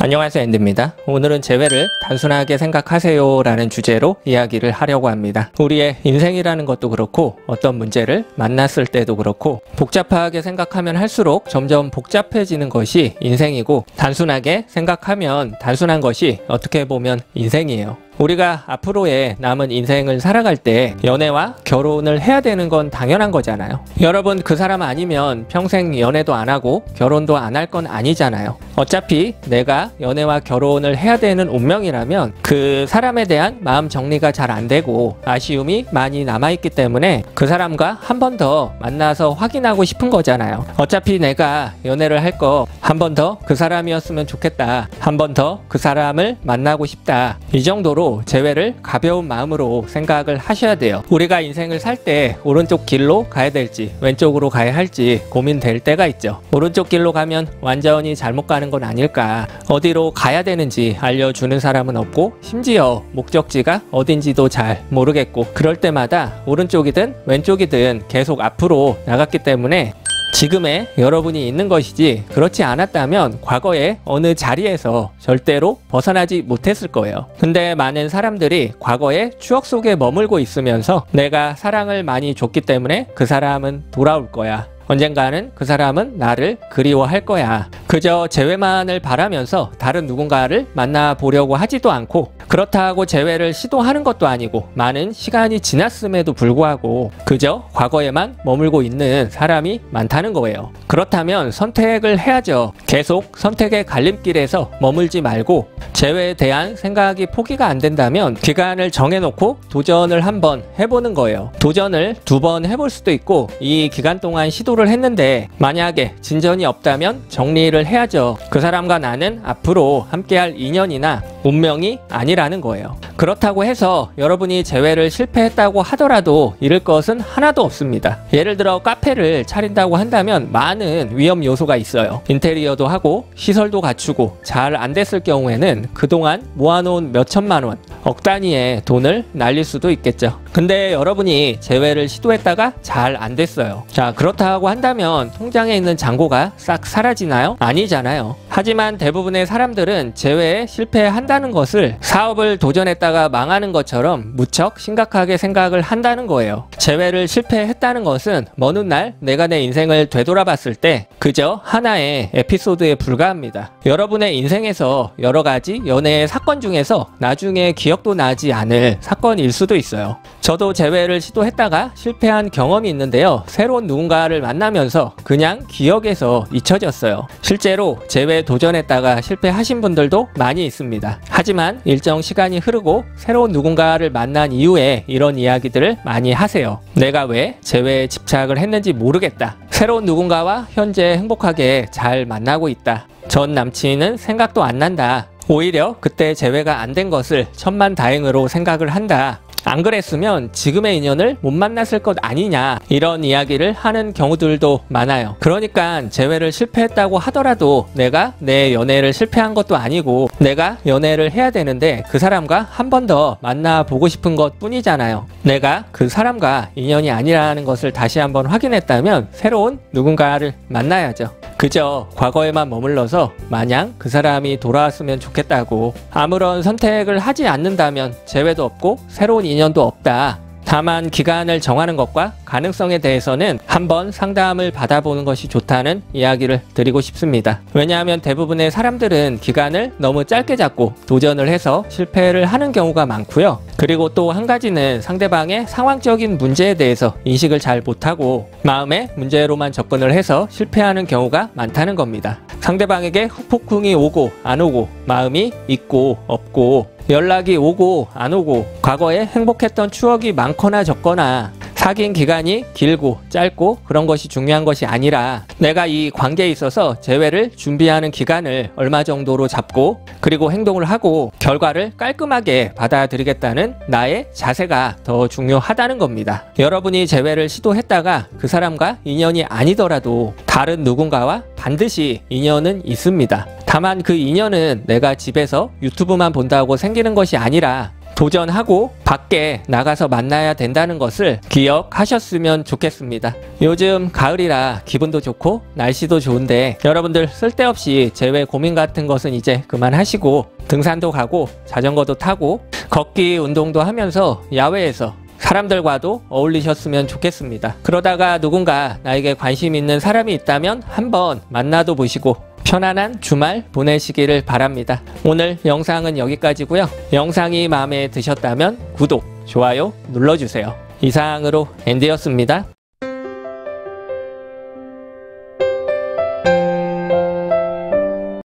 안녕하세요, 앤드입니다. 오늘은 재회를 단순하게 생각하세요 라는 주제로 이야기를 하려고 합니다. 우리의 인생이라는 것도 그렇고 어떤 문제를 만났을 때도 그렇고 복잡하게 생각하면 할수록 점점 복잡해지는 것이 인생이고, 단순하게 생각하면 단순한 것이 어떻게 보면 인생이에요. 우리가 앞으로의 남은 인생을 살아갈 때 연애와 결혼을 해야 되는 건 당연한 거잖아요. 여러분, 그 사람 아니면 평생 연애도 안 하고 결혼도 안 할 건 아니잖아요. 어차피 내가 연애와 결혼을 해야 되는 운명이라면 그 사람에 대한 마음 정리가 잘 안 되고 아쉬움이 많이 남아있기 때문에 그 사람과 한 번 더 만나서 확인하고 싶은 거잖아요. 어차피 내가 연애를 할 거 한 번 더 그 사람이었으면 좋겠다, 한 번 더 그 사람을 만나고 싶다, 이 정도로 재회를 가벼운 마음으로 생각을 하셔야 돼요. 우리가 인생을 살 때 오른쪽 길로 가야 될지 왼쪽으로 가야 할지 고민될 때가 있죠. 오른쪽 길로 가면 완전히 잘못 가는 건 아닐까, 어디로 가야 되는지 알려주는 사람은 없고 심지어 목적지가 어딘지도 잘 모르겠고, 그럴 때마다 오른쪽이든 왼쪽이든 계속 앞으로 나갔기 때문에 지금의 여러분이 있는 것이지, 그렇지 않았다면 과거의 어느 자리에서 절대로 벗어나지 못했을 거예요. 근데 많은 사람들이 과거의 추억 속에 머물고 있으면서 내가 사랑을 많이 줬기 때문에 그 사람은 돌아올 거야, 언젠가는 그 사람은 나를 그리워할 거야, 그저 재회만을 바라면서 다른 누군가를 만나보려고 하지도 않고, 그렇다고 재회를 시도하는 것도 아니고 많은 시간이 지났음에도 불구하고 그저 과거에만 머물고 있는 사람이 많다는 거예요. 그렇다면 선택을 해야죠. 계속 선택의 갈림길에서 머물지 말고, 재회에 대한 생각이 포기가 안 된다면 기간을 정해놓고 도전을 한번 해보는 거예요. 도전을 2번 해볼 수도 있고, 이 기간 동안 시도를 했는데 만약에 진전이 없다면 정리를 해야죠. 그 사람과 나는 앞으로 함께할 인연이나 운명이 아니라는 거예요. 그렇다고 해서 여러분이 재회를 실패했다고 하더라도 잃을 것은 하나도 없습니다. 예를 들어 카페를 차린다고 한다면 많은 위험 요소가 있어요. 인테리어도 하고 시설도 갖추고 잘 안 됐을 경우에는 그동안 모아놓은 몇천만 원, 억 단위의 돈을 날릴 수도 있겠죠. 근데 여러분이 재회를 시도했다가 잘 안 됐어요. 자, 그렇다고 한다면 통장에 있는 잔고가 싹 사라지나요? 아니잖아요. 하지만 대부분의 사람들은 재회에 실패한다는 것을 사업을 도전했다가 망하는 것처럼 무척 심각하게 생각을 한다는 거예요. 재회를 실패했다는 것은 먼 훗날 내가 내 인생을 되돌아봤을 때 그저 하나의 에피소드에 불과합니다. 여러분의 인생에서 여러 가지 연애의 사건 중에서 나중에 기억도 나지 않을 사건일 수도 있어요. 저도 재회를 시도했다가 실패한 경험이 있는데요. 새로운 누군가를 만나면서 그냥 기억에서 잊혀졌어요. 실제로 재회 도전했다가 실패하신 분들도 많이 있습니다. 하지만 일정 시간이 흐르고 새로운 누군가를 만난 이후에 이런 이야기들을 많이 하세요. 내가 왜 재회에 집착을 했는지 모르겠다, 새로운 누군가와 현재 행복하게 잘 만나고 있다, 전 남친은 생각도 안 난다, 오히려 그때 재회가 안 된 것을 천만다행으로 생각을 한다, 안 그랬으면 지금의 인연을 못 만났을 것 아니냐, 이런 이야기를 하는 경우들도 많아요. 그러니까 재회를 실패했다고 하더라도 내가 내 연애를 실패한 것도 아니고 내가 연애를 해야 되는데 그 사람과 한 번 더 만나보고 싶은 것 뿐이잖아요. 내가 그 사람과 인연이 아니라는 것을 다시 한번 확인했다면 새로운 누군가를 만나야죠. 그저 과거에만 머물러서 마냥 그 사람이 돌아왔으면 좋겠다고 아무런 선택을 하지 않는다면 재회도 없고 새로운 인연도 없다. 다만 기간을 정하는 것과 가능성에 대해서는 한번 상담을 받아보는 것이 좋다는 이야기를 드리고 싶습니다. 왜냐하면 대부분의 사람들은 기간을 너무 짧게 잡고 도전을 해서 실패를 하는 경우가 많고요. 그리고 또 한 가지는 상대방의 상황적인 문제에 대해서 인식을 잘 못하고 마음의 문제로만 접근을 해서 실패하는 경우가 많다는 겁니다. 상대방에게 후폭풍이 오고 안 오고, 마음이 있고 없고, 연락이 오고 안 오고, 과거에 행복했던 추억이 많거나 적거나, 사귄 기간이 길고 짧고 그런 것이 중요한 것이 아니라 내가 이 관계에 있어서 재회를 준비하는 기간을 얼마 정도로 잡고 그리고 행동을 하고 결과를 깔끔하게 받아들이겠다는 나의 자세가 더 중요하다는 겁니다. 여러분이 재회를 시도했다가 그 사람과 인연이 아니더라도 다른 누군가와 반드시 인연은 있습니다. 다만 그 인연은 내가 집에서 유튜브만 본다고 생기는 것이 아니라 도전하고 밖에 나가서 만나야 된다는 것을 기억하셨으면 좋겠습니다. 요즘 가을이라 기분도 좋고 날씨도 좋은데 여러분들 쓸데없이 재회 고민 같은 것은 이제 그만하시고 등산도 가고 자전거도 타고 걷기 운동도 하면서 야외에서 사람들과도 어울리셨으면 좋겠습니다. 그러다가 누군가 나에게 관심 있는 사람이 있다면 한번 만나도 보시고 편안한 주말 보내시기를 바랍니다. 오늘 영상은 여기까지고요. 영상이 마음에 드셨다면 구독, 좋아요 눌러주세요. 이상으로 앤디였습니다.